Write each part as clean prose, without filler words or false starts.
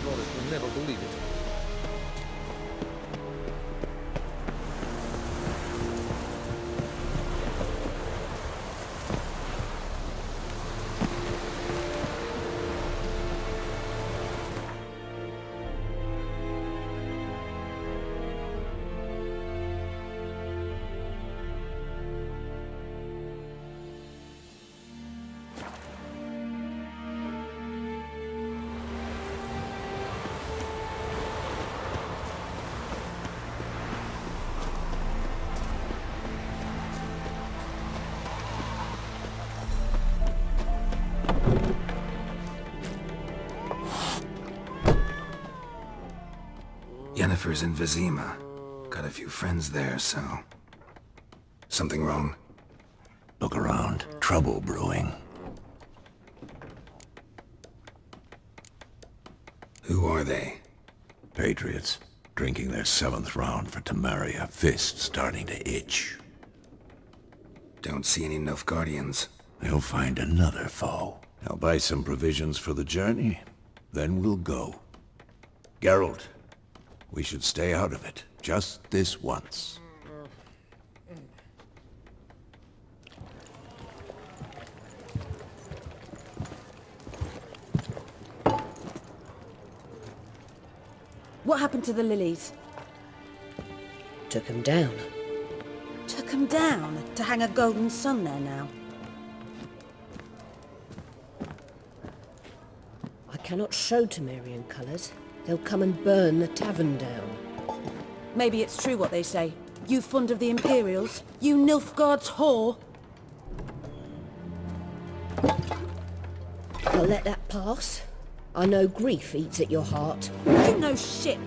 forest will never believe it. Yennefer's in Vizima. Got a few friends there, so... Something wrong? Look around. Trouble brewing. Who are they? Patriots. Drinking their 7th round for Temeria. Fists starting to itch. Don't see any Nilfgaardians. They'll find another foe. I'll buy some provisions for the journey. Then we'll go. Geralt. We should stay out of it, just this once. What happened to the lilies? Took him down. Took 'em down to hang a golden sun there now. I cannot show Temerian colours. They'll come and burn the tavern down. Maybe it's true what they say. You fond of the Imperials? You Nilfgaard's whore? I'll let that pass. I know grief eats at your heart. You know shit.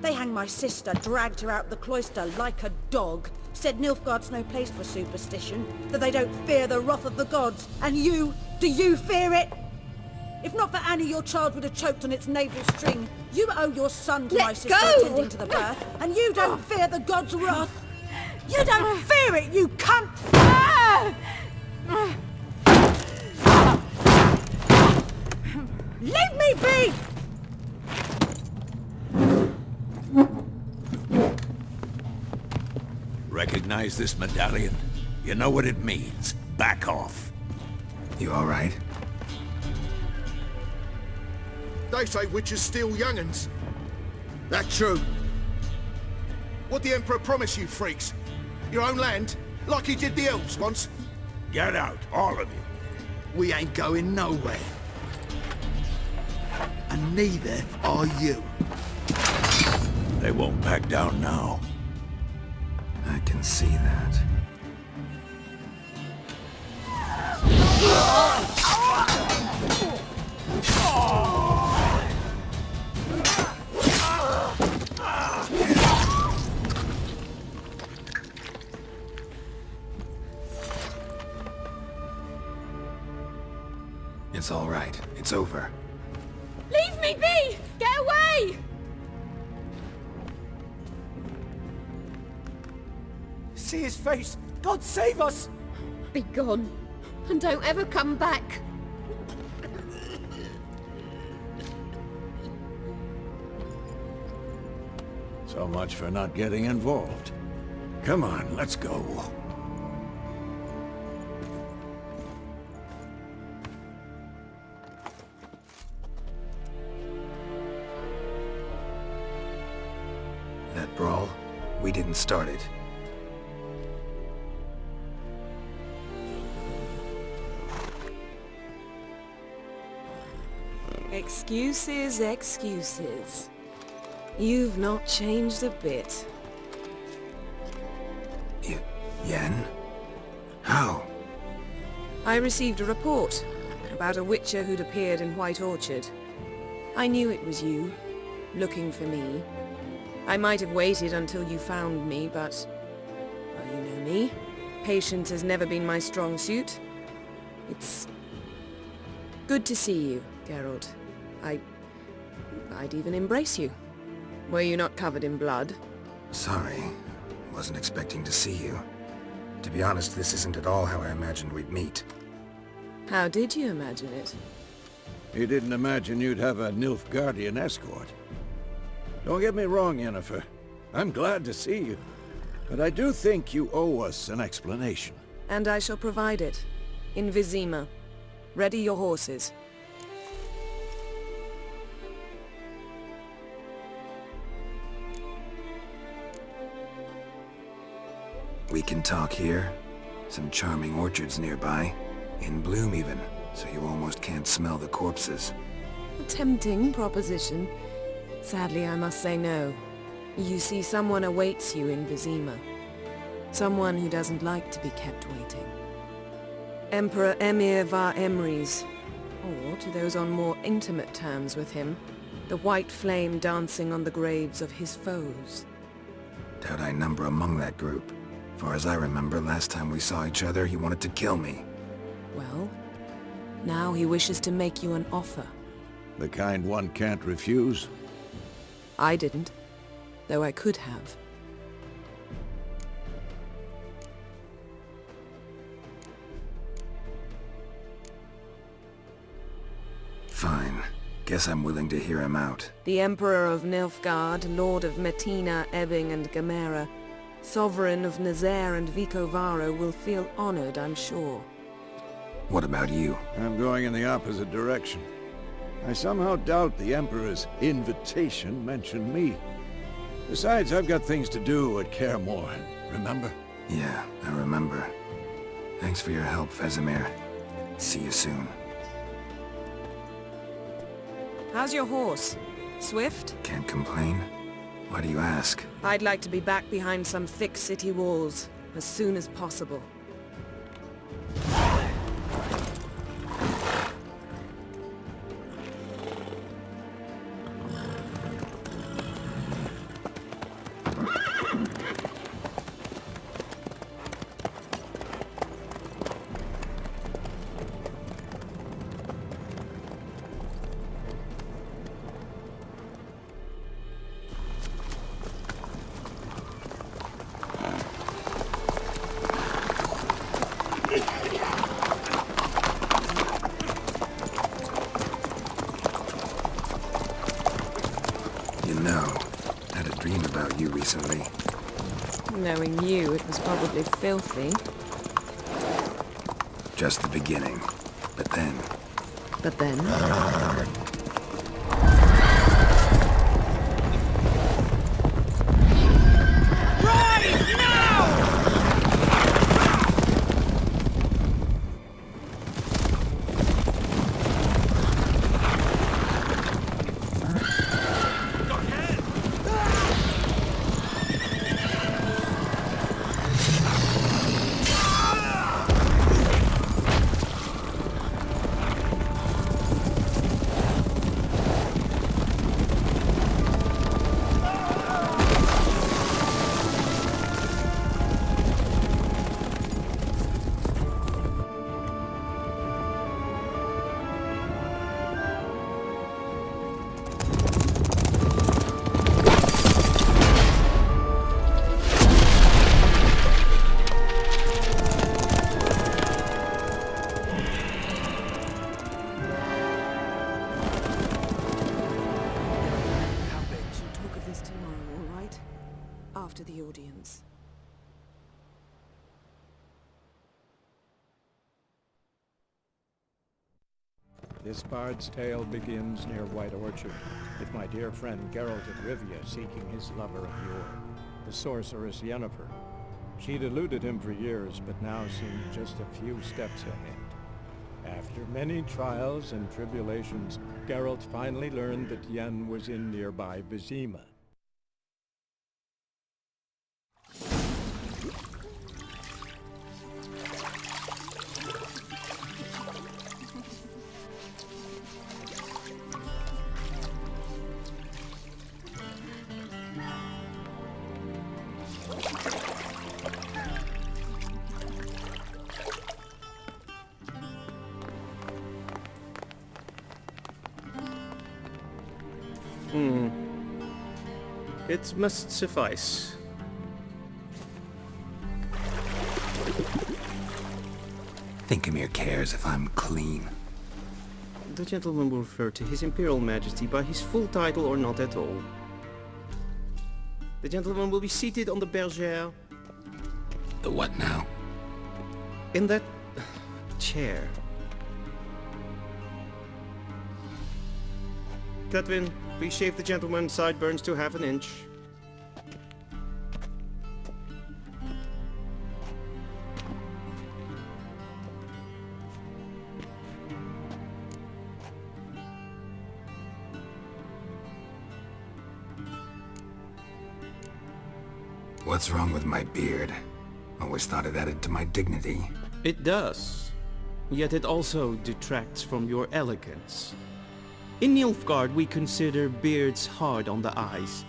They hanged my sister, dragged her out the cloister like a dog. Said Nilfgaard's no place for superstition, that they don't fear the wrath of the gods. And you, do you fear it? If not for Annie, your child would have choked on its navel string. You owe your son to my sister attending to the birth, and you don't fear the gods' wrath. You don't fear it, you cunt! Leave me be! Recognize this medallion? You know what it means. Back off. You alright? They say witches steal young'uns. That true? What the Emperor promise you, freaks? Your own land? Like he did the elves once? Get out, all of you. We ain't going nowhere. And neither are you. They won't back down now. I can see that. It's all right. It's over. Leave me be! Get away! See his face! God save us! Be gone, and don't ever come back. So much for not getting involved. Come on, let's go. That brawl, we didn't start it. Excuses, excuses. You've not changed a bit. Yen? How? I received a report about a witcher who'd appeared in White Orchard. I knew it was you, looking for me. I might have waited until you found me, but... well, you know me. Patience has never been my strong suit. It's... good to see you, Geralt. I'd even embrace you. Were you not covered in blood? Sorry. Wasn't expecting to see you. To be honest, this isn't at all how I imagined we'd meet. How did you imagine it? You didn't imagine you'd have a Nilfgaardian escort. Don't get me wrong, Yennefer. I'm glad to see you. But I do think you owe us an explanation. And I shall provide it. In Vizima. Ready your horses. We can talk here. Some charming orchards nearby. In bloom even, so you almost can't smell the corpses. A tempting proposition. Sadly, I must say no. You see, someone awaits you in Vizima. Someone who doesn't like to be kept waiting. Emperor Emir var Emreis. Or, to those on more intimate terms with him, the white flame dancing on the graves of his foes. Doubt I number among that group. Far as I remember, last time we saw each other, he wanted to kill me. Well, now he wishes to make you an offer. The kind one can't refuse? I didn't, though I could have. Fine. Guess I'm willing to hear him out. The Emperor of Nilfgaard, Lord of Metina, Ebbing and Gamera, Sovereign of Nazaire and Vicovaro will feel honored, I'm sure. What about you? I'm going in the opposite direction. I somehow doubt the Emperor's invitation mentioned me. Besides, I've got things to do at Kaer Morhen, remember? Yeah, I remember. Thanks for your help, Vesemir. See you soon. How's your horse? Swift? Can't complain. Why do you ask? I'd like to be back behind some thick city walls, as soon as possible. You recently. Knowing you, it was probably filthy. Just the beginning. But then... But then? After the audience. This bard's tale begins near White Orchard, with my dear friend Geralt of Rivia seeking his lover of yore, the sorceress Yennefer. She'd eluded him for years, but now seemed just a few steps ahead. After many trials and tribulations, Geralt finally learned that Yen was in nearby Vizima. It must suffice. Think Emir cares if I'm clean? The gentleman will refer to His Imperial Majesty by his full title or not at all. The gentleman will be seated on the bergère. The what now? In that chair. Cutwin, please shave the gentleman's sideburns to half an inch. What's wrong with my beard? Always thought it added to my dignity. It does. Yet it also detracts from your elegance. In Nilfgaard we consider beards hard on the eyes.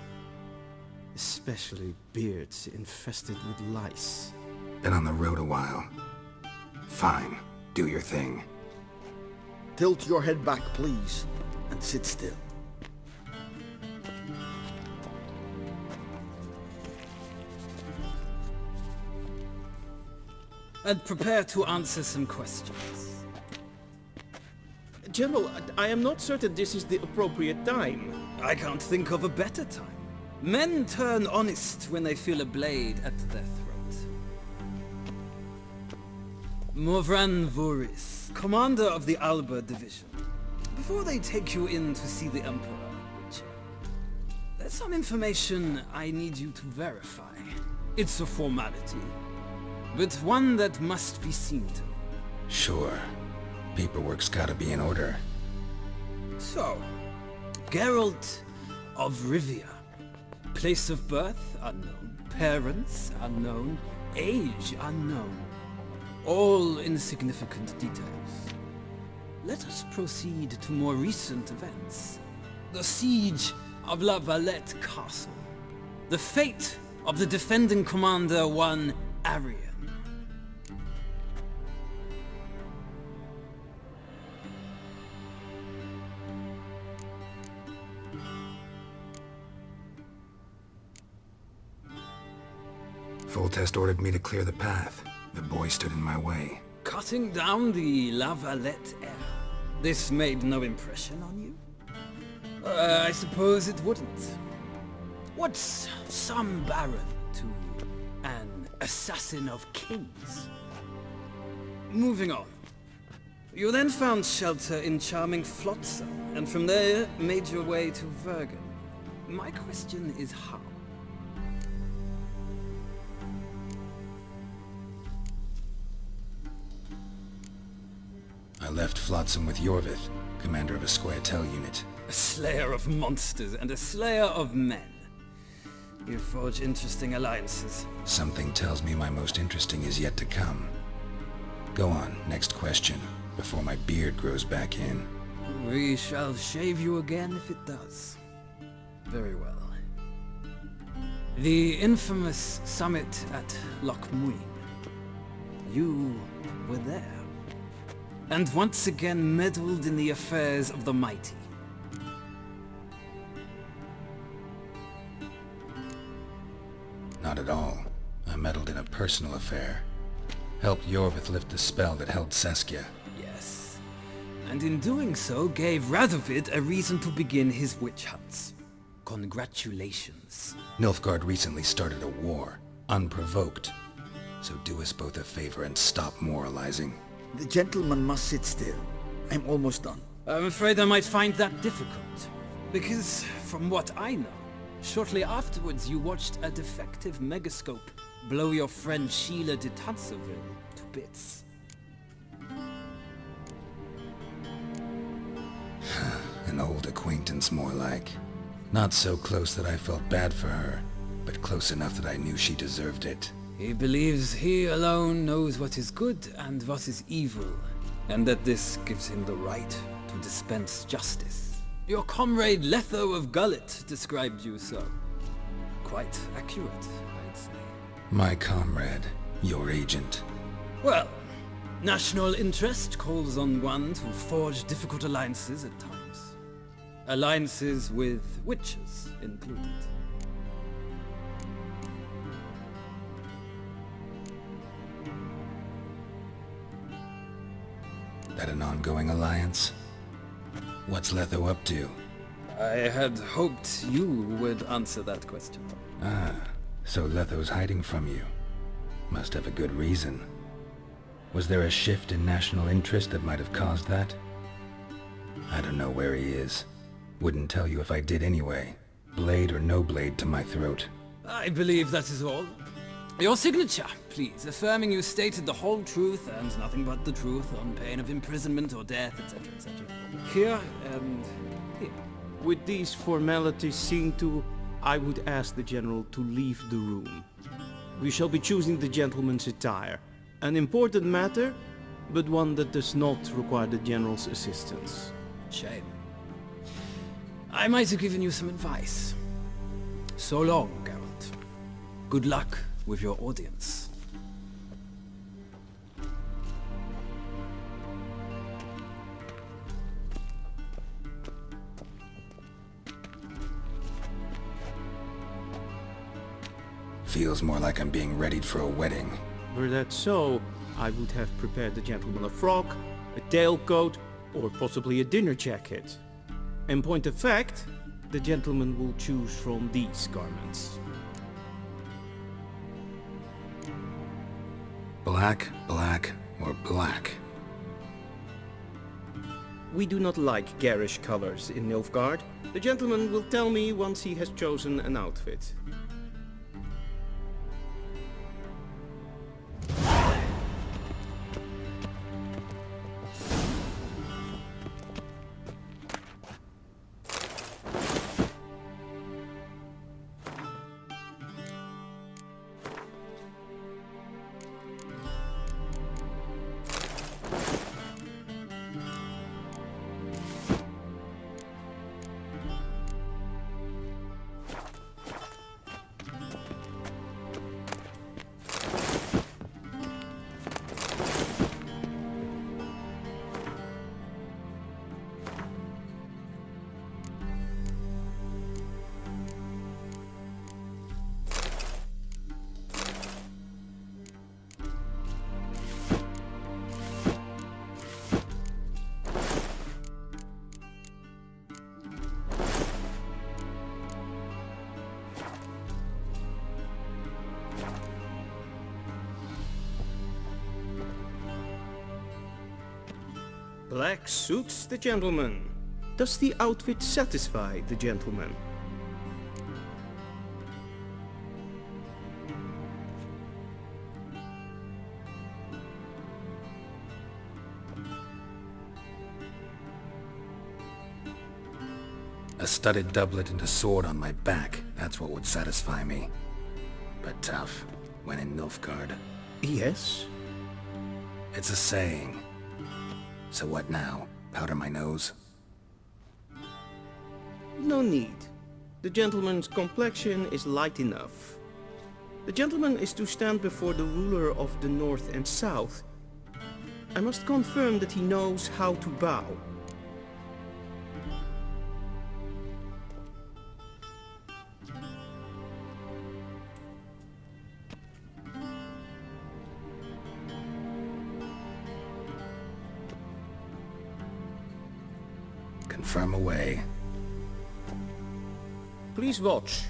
Especially beards infested with lice. Been on the road a while. Fine. Do your thing. Tilt your head back, please, and sit still. And prepare to answer some questions. General, I am not certain this is the appropriate time. I can't think of a better time. Men turn honest when they feel a blade at their throat. Morvran Voorhis, commander of the Alba Division. Before they take you in to see the Emperor, there's some information I need you to verify. It's a formality, but one that must be seen to. Sure. Paperwork's gotta be in order. So, Geralt of Rivia. Place of birth unknown. Parents unknown. Age unknown. All insignificant details. Let us proceed to more recent events. The siege of La Valette Castle. The fate of the defending commander, one Arian. Foltest ordered me to clear the path. The boy stood in my way. Cutting down the La Valette heir. This made no impression on you? I suppose it wouldn't. What's some baron to an assassin of kings? Moving on. You then found shelter in charming Flotsam, and from there made your way to Vergen. My question is how? I left Flotsam with Yorvith, commander of a Scoia'tael unit. A slayer of monsters and a slayer of men. You forge interesting alliances. Something tells me my most interesting is yet to come. Go on, next question, before my beard grows back in. We shall shave you again if it does. Very well. The infamous summit at Loch Muin. You were there. And once again meddled in the affairs of the mighty. Not at all. I meddled in a personal affair. Helped Yorvith lift the spell that held Saskia. Yes. And in doing so, gave Radovid a reason to begin his witch hunts. Congratulations. Nilfgaard recently started a war, unprovoked. So do us both a favor and stop moralizing. The gentleman must sit still. I'm almost done. I'm afraid I might find that difficult. Because, from what I know, shortly afterwards you watched a defective megascope blow your friend Sheila de Tanserville to bits. An old acquaintance, more like. Not so close that I felt bad for her, but close enough that I knew she deserved it. He believes he alone knows what is good and what is evil, and that this gives him the right to dispense justice. Your comrade Letho of Gullet described you so. Quite accurate, I'd say. My comrade, your agent. Well, national interest calls on one to forge difficult alliances at times. Alliances with witches included. That an ongoing alliance? What's Letho up to? I had hoped you would answer that question. Ah, so Letho's hiding from you. Must have a good reason. Was there a shift in national interest that might have caused that? I don't know where he is. Wouldn't tell you if I did anyway. Blade or no blade to my throat. I believe that is all. Your signature, please, affirming you stated the whole truth and nothing but the truth on pain of imprisonment or death, etc., etc. Here and here. With these formalities seen to, I would ask the General to leave the room. We shall be choosing the gentleman's attire. An important matter, but one that does not require the General's assistance. Shame. I might have given you some advice. So long, Geralt. Good luck with your audience. Feels more like I'm being readied for a wedding. Were that so, I would have prepared the gentleman a frock, a tailcoat, or possibly a dinner jacket. In point of fact, the gentleman will choose from these garments. Black, black, or black? We do not like garish colors in Nilfgaard. The gentleman will tell me once he has chosen an outfit. Black suits the gentleman. Does the outfit satisfy the gentleman? A studded doublet and a sword on my back, that's what would satisfy me. But tough, when in Nilfgaard. Yes? It's a saying. So what now? Powder my nose? No need. The gentleman's complexion is light enough. The gentleman is to stand before the ruler of the North and South. I must confirm that he knows how to bow. Confirm away. Please watch.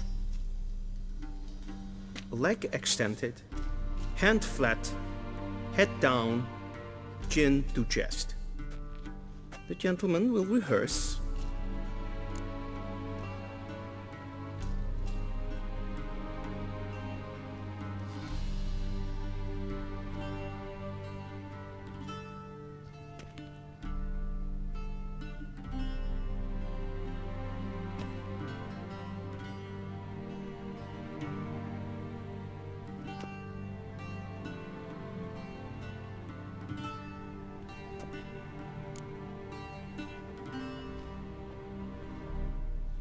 Leg extended, hand flat, head down, chin to chest. The gentleman will rehearse.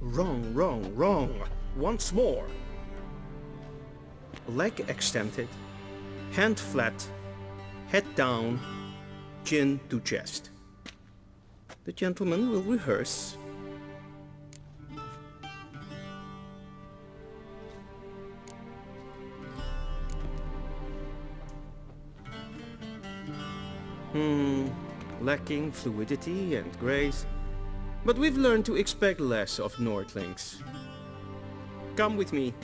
Wrong, wrong, wrong. Once more. Leg extended, hand flat, head down, chin to chest. The gentleman will rehearse. Lacking fluidity and grace. But we've learned to expect less of Nordlings. Come with me.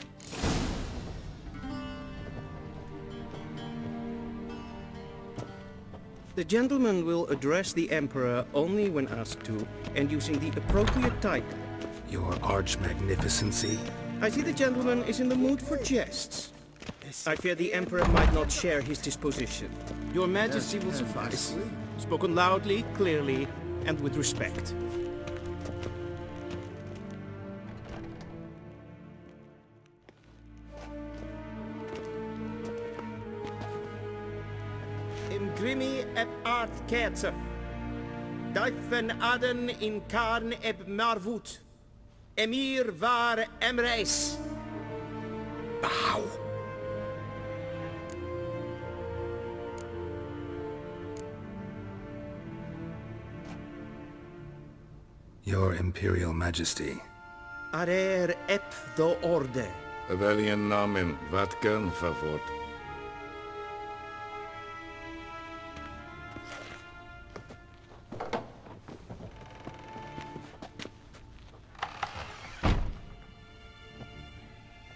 The gentleman will address the Emperor only when asked to, and using the appropriate title. Your Arch-Magnificency? I see the gentleman is in the mood for jests. I fear the Emperor might not share his disposition. Your Majesty will suffice. Spoken loudly, clearly, and with respect. Imgrimi eb art kerzer. Duifen aden in karn eb marvut. Emir var emreis. Bow! Your Imperial Majesty. Arer ep do orde. Evelian namen, vatgen favort.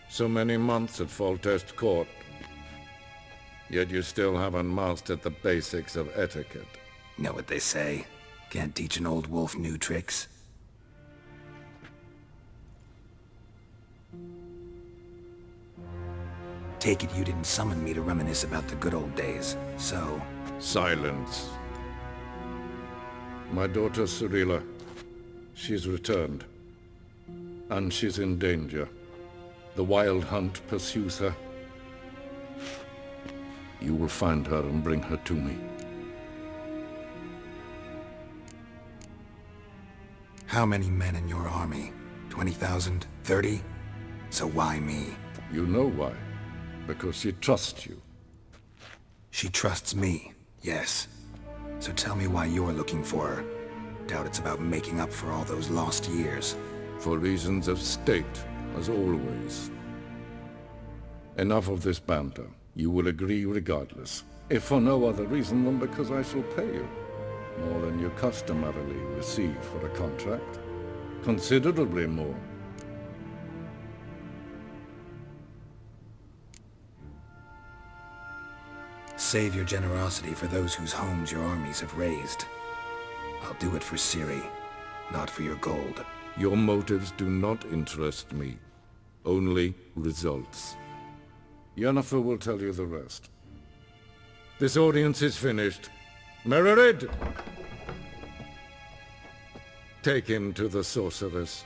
So many months at Foltest Court, yet you still haven't mastered the basics of etiquette. Know what they say? Can't teach an old wolf new tricks. Take it you didn't summon me to reminisce about the good old days, so... Silence. My daughter Cirilla, she's returned. And she's in danger. The Wild Hunt pursues her. You will find her and bring her to me. How many men in your army? 20,000? 30? So why me? You know why. Because she trusts you. She trusts me, yes. So tell me why you're looking for her. Doubt it's about making up for all those lost years. For reasons of state, as always. Enough of this banter. You will agree regardless. If for no other reason than because I shall pay you. More than you customarily receive for a contract. Considerably more. Save your generosity for those whose homes your armies have razed. I'll do it for Ciri, not for your gold. Your motives do not interest me. Only results. Yennefer will tell you the rest. This audience is finished. Mererid! Take him to the sorceress.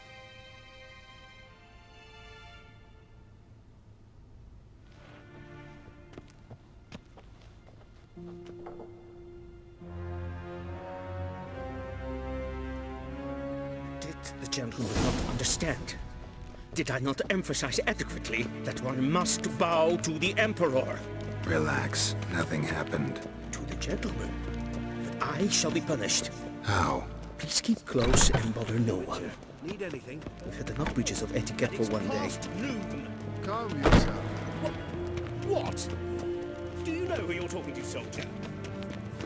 Did the gentleman not understand? Did I not emphasize adequately that one must bow to the Emperor? Relax. Nothing happened. To the gentleman. But I shall be punished. How? Please keep close and bother no one. Need anything? We've had enough breaches of etiquette for one day. Noon. Calm yourself. What? Do you know who you're talking to, soldier?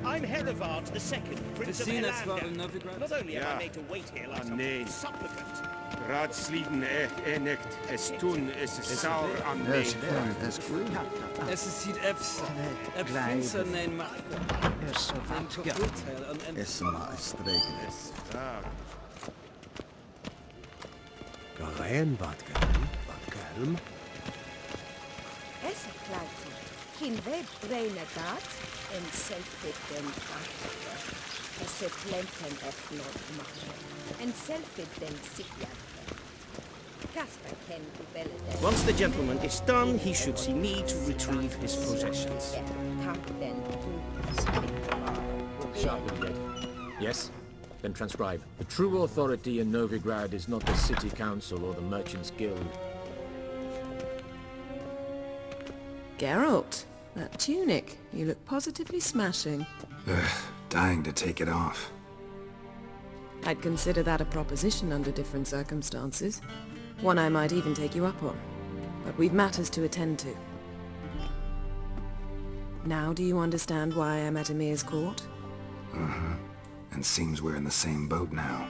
I'm Herivard II, Prince of Helander. Not only am I made to wait here like some supplicant. Raadsliden echt estun is saur aan mij. Es ziet finster nein maar. Es so hart. Es mal streken es. Garen wat kalm. Es klaut. Geen web breine dat en selfit den kaart. Es se plenten efnod maken. En selfit den sikker. Once the gentleman is done, he should see me to retrieve his possessions. Sharpened. Yes? Then transcribe. The true authority in Novigrad is not the City Council or the Merchants Guild. Geralt, that tunic. You look positively smashing. Dying to take it off. I'd consider that a proposition under different circumstances. One I might even take you up on. But we've matters to attend to. Now do you understand why I'm at Emir's court? And seems we're in the same boat now.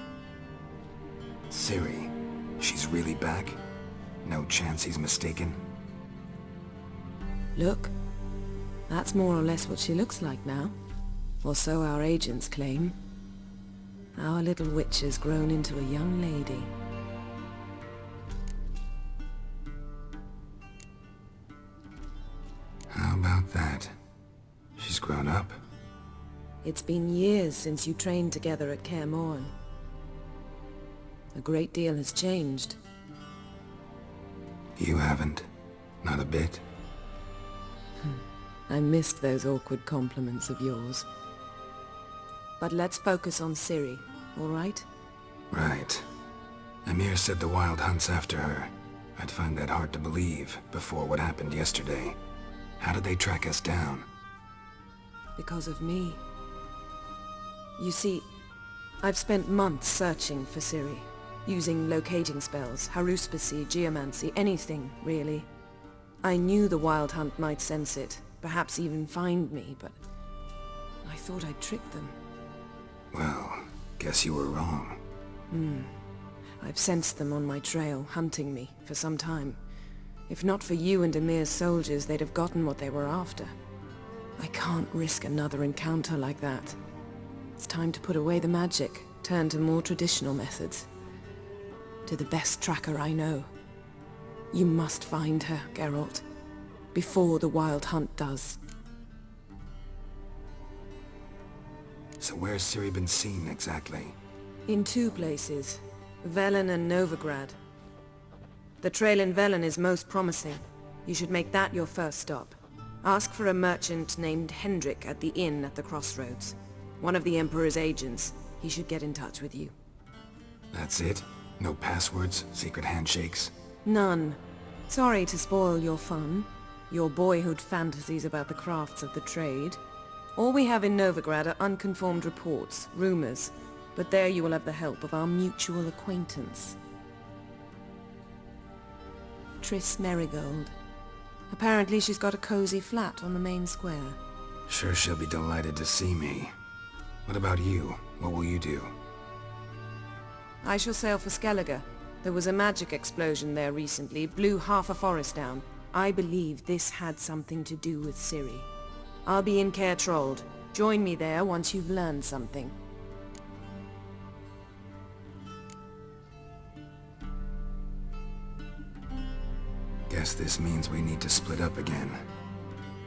Ciri, she's really back? No chance he's mistaken? Look. That's more or less what she looks like now. Or so our agents claim. Our little witch has grown into a young lady. How about that? She's grown up? It's been years since you trained together at Kaer Morhen. A great deal has changed. You haven't. Not a bit. I missed those awkward compliments of yours. But let's focus on Ciri, all right? Right. Emhyr said the Wild Hunt's after her. I'd find that hard to believe before what happened yesterday. How did they track us down? Because of me. You see, I've spent months searching for Ciri, using locating spells, haruspicy, geomancy, anything, really. I knew the Wild Hunt might sense it, perhaps even find me, but I thought I'd tricked them. Well, guess you were wrong. I've sensed them on my trail, hunting me, for some time. If not for you and Emhyr's soldiers, they'd have gotten what they were after. I can't risk another encounter like that. It's time to put away the magic, turn to more traditional methods. To the best tracker I know. You must find her, Geralt. Before the Wild Hunt does. So where's Ciri been seen, exactly? In two places. Velen and Novigrad. The trail in Velen is most promising. You should make that your first stop. Ask for a merchant named Hendrik at the inn at the crossroads. One of the Emperor's agents. He should get in touch with you. That's it? No passwords? Secret handshakes? None. Sorry to spoil your fun. Your boyhood fantasies about the crafts of the trade. All we have in Novigrad are unconfirmed reports, rumors. But there you will have the help of our mutual acquaintance. Triss Merigold. Apparently she's got a cozy flat on the main square. Sure she'll be delighted to see me. What about you? What will you do? I shall sail for Skellige. There was a magic explosion there recently, blew half a forest down. I believe this had something to do with Ciri. I'll be in Caer Trolde. Join me there once you've learned something. Guess this means we need to split up again.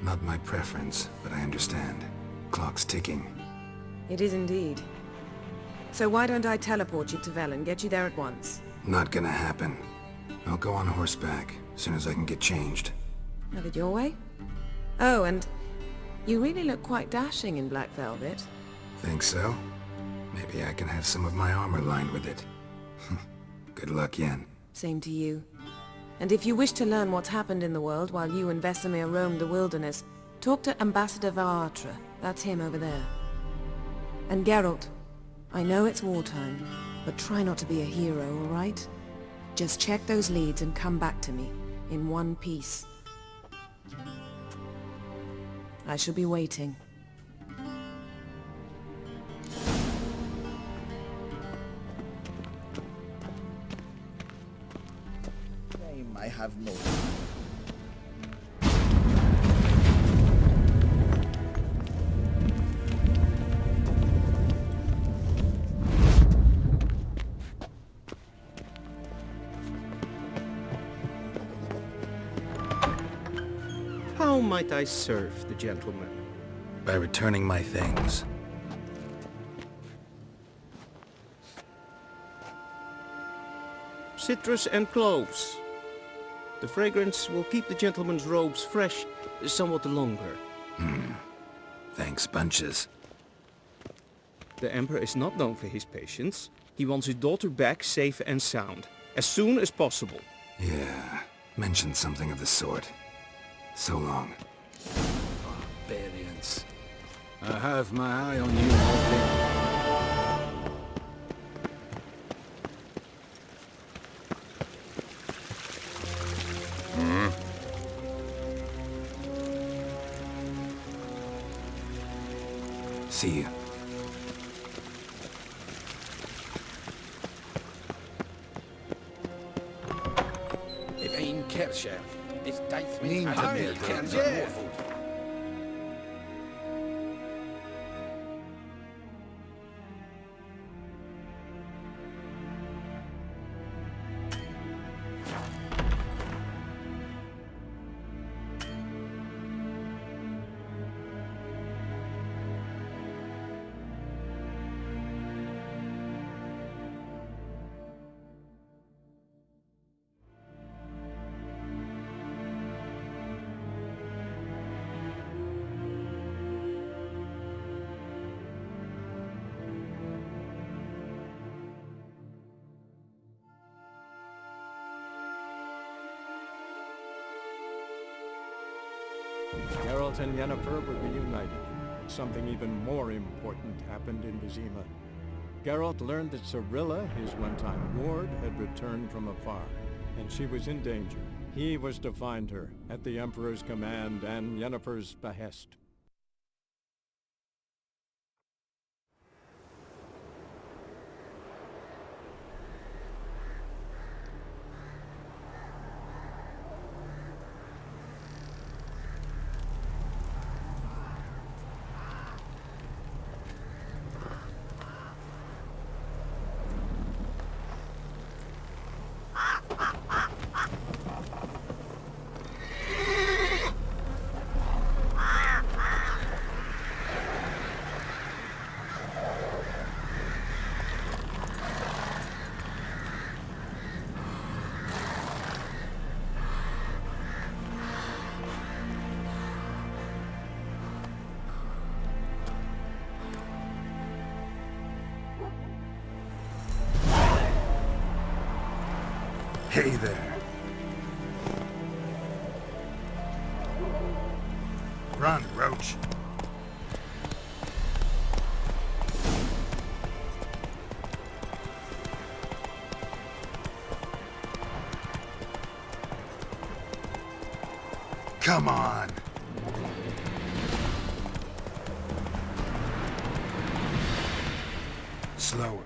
Not my preference, but I understand. Clock's ticking. It is indeed. So why don't I teleport you to Velen, get you there at once? Not gonna happen. I'll go on horseback, as soon as I can get changed. Have it your way? Oh, and you really look quite dashing in black velvet. Think so? Maybe I can have some of my armor lined with it. Good luck, Yen. Same to you. And if you wish to learn what's happened in the world while you and Vesemir roamed the wilderness, talk to Ambassador Varatra. That's him over there. And Geralt, I know it's wartime, but try not to be a hero, all right? Just check those leads and come back to me, in one piece. I shall be waiting. I have no... How might I serve the gentleman? By returning my things. Citrus and cloves. The fragrance will keep the gentleman's robes fresh somewhat longer. Thanks, bunches. The Emperor is not known for his patience. He wants his daughter back safe and sound, as soon as possible. Yeah, mentioned something of the sort. So long. Barbarians. I have my eye on you, Morgan. See you. Kershel. This daith me Mean as to a me, meal Kershel. Kershel. Geralt and Yennefer were reunited, but something even more important happened in Vizima. Geralt learned that Cirilla, his one-time ward, had returned from afar, and she was in danger. He was to find her, at the Emperor's command and Yennefer's behest. Hey there. Run, Roach. Come on. Slower.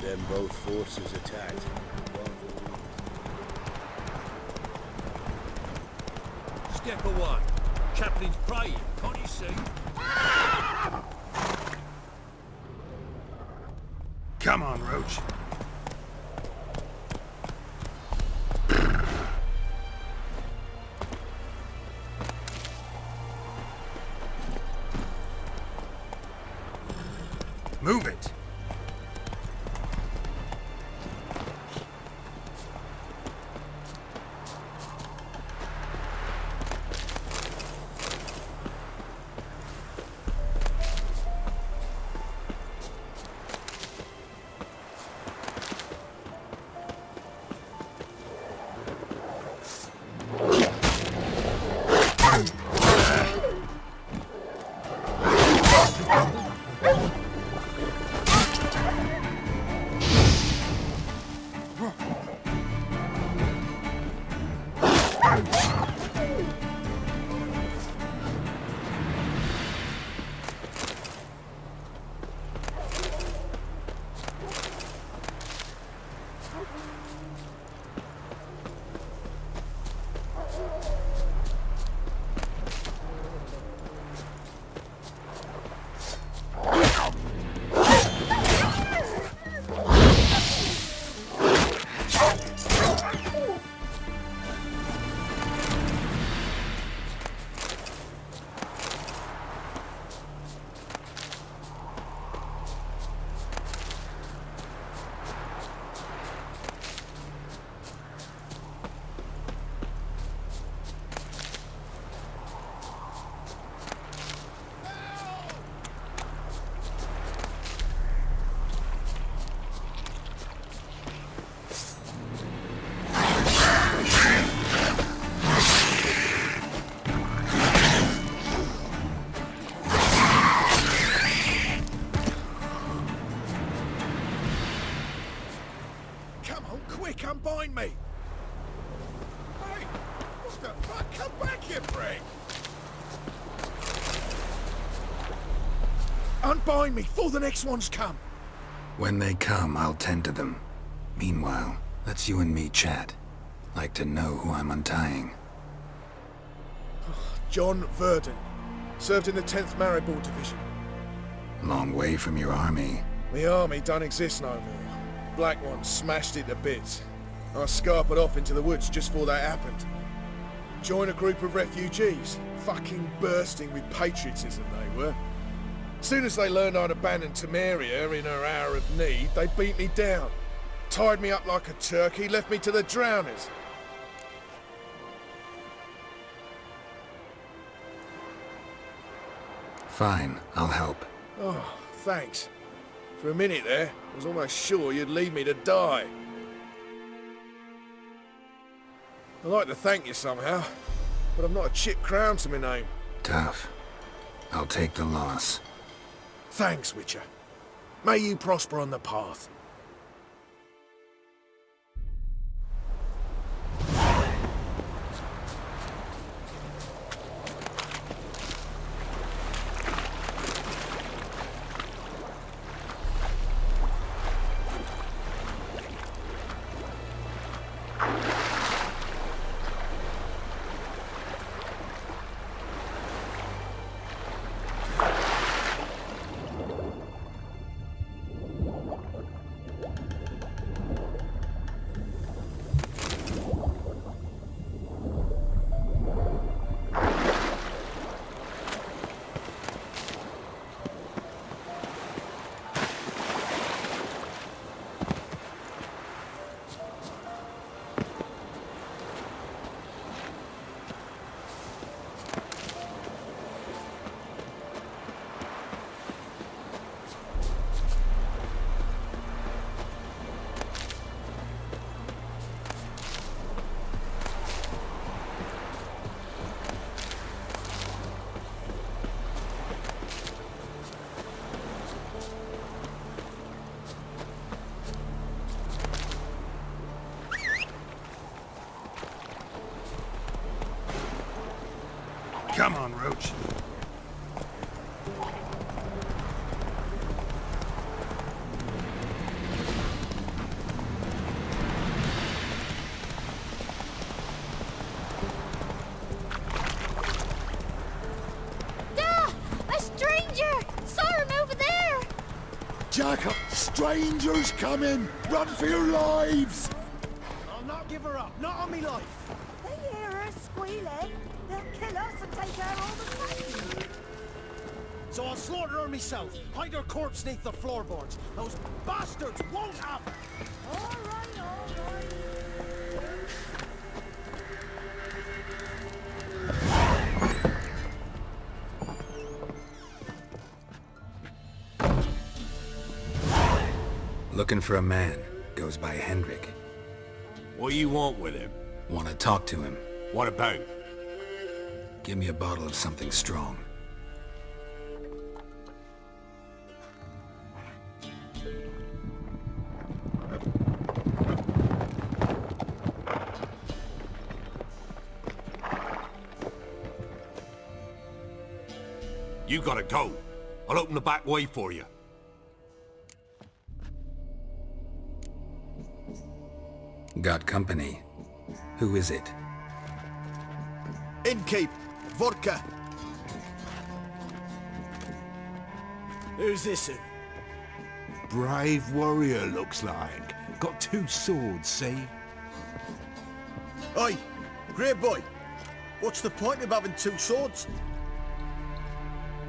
Then both forces attacked. Step away. Chaplain's praying, can't you see? Come on, Roach. Move it. unbind me! Hey! What the fuck? Come back here, prick! Unbind me before the next ones come! When they come, I'll tend to them. Meanwhile, let's you and me chat. Like to know who I'm untying. John Verdon. Served in the 10th Maribor Division. Long way from your army. The army don't exist no more. Black Ones smashed it to bits. I scarpered off into the woods just before that happened. Joined a group of refugees. Fucking bursting with patriotism they were. Soon as they learned I'd abandoned Temeria in her hour of need, they beat me down. Tied me up like a turkey, left me to the drowners. Fine, I'll help. Oh, thanks. For a minute there, I was almost sure you'd leave me to die. I'd like to thank you somehow, but I've not a chip crown to my name. Tough. I'll take the loss. Thanks, Witcher. May you prosper on the path. Come on, Roach. A stranger! Saw him over there! Jacob, strangers coming! Run for your lives! I'll not give her up, not on me life. They hear her squealing. They'll kill us and take her all the same. So I'll slaughter her myself, hide her corpse neath the floorboards. Those bastards won't have her! All right, all right. Looking for a man. Goes by Hendrik. What do you want with him? Want to talk to him. What about? Give me a bottle of something strong. You gotta go. I'll open the back way for you. Got company. Who is it? Innkeep, vodka. Who's this in? Brave warrior, looks like. Got 2 swords, see? Oi, Grey Boy. What's the point of having 2 swords?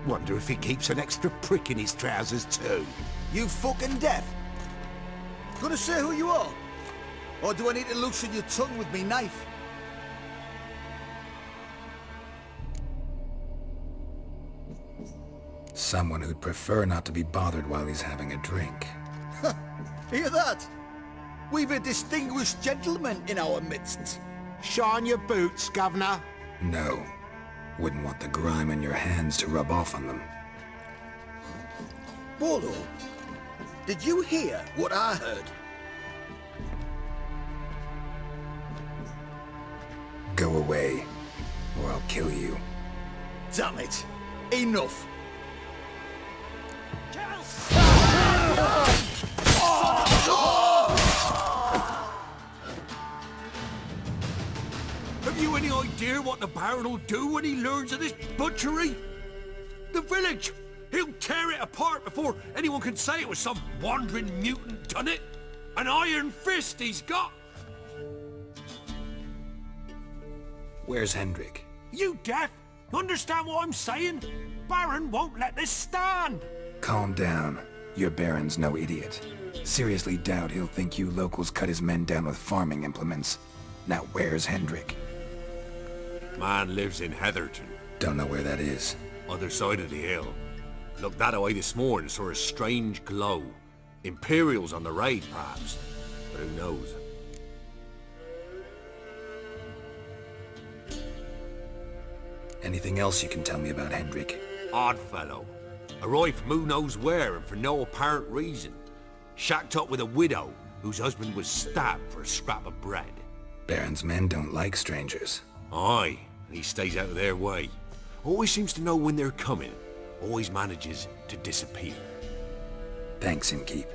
Wonder if he keeps an extra prick in his trousers too. You fucking deaf? Gonna say who you are? Or do I need to loosen your tongue with me knife? Someone who'd prefer not to be bothered while he's having a drink. Hear that? We've a distinguished gentleman in our midst. Shine your boots, Governor. No. Wouldn't want the grime in your hands to rub off on them. Bolo, did you hear what I heard? Go away, or I'll kill you. Damn it! Enough! Have you any idea what the Baron will do when he learns of this butchery? The village! He'll tear it apart before anyone can say it was some wandering mutant done it! An iron fist he's got! Where's Hendrik? You deaf? Understand what I'm saying? Baron won't let this stand! Calm down. Your Baron's no idiot. Seriously doubt he'll think you locals cut his men down with farming implements. Now where's Hendrik? Man lives in Heatherton. Don't know where that is. Other side of the hill. Looked that away this morning, saw a strange glow. Imperials on the raid, perhaps. But who knows? Anything else you can tell me about Hendrik? Odd fellow. Arrived from who knows where and for no apparent reason. Shacked up with a widow whose husband was stabbed for a scrap of bread. Baron's men don't like strangers. Aye, and he stays out of their way. Always seems to know when they're coming. Always manages to disappear. Thanks, Innkeep.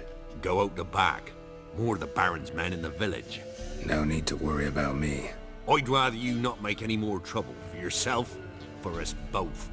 Go out the back. More of the Baron's men in the village. No need to worry about me. I'd rather you not make any more trouble for yourself, for us both.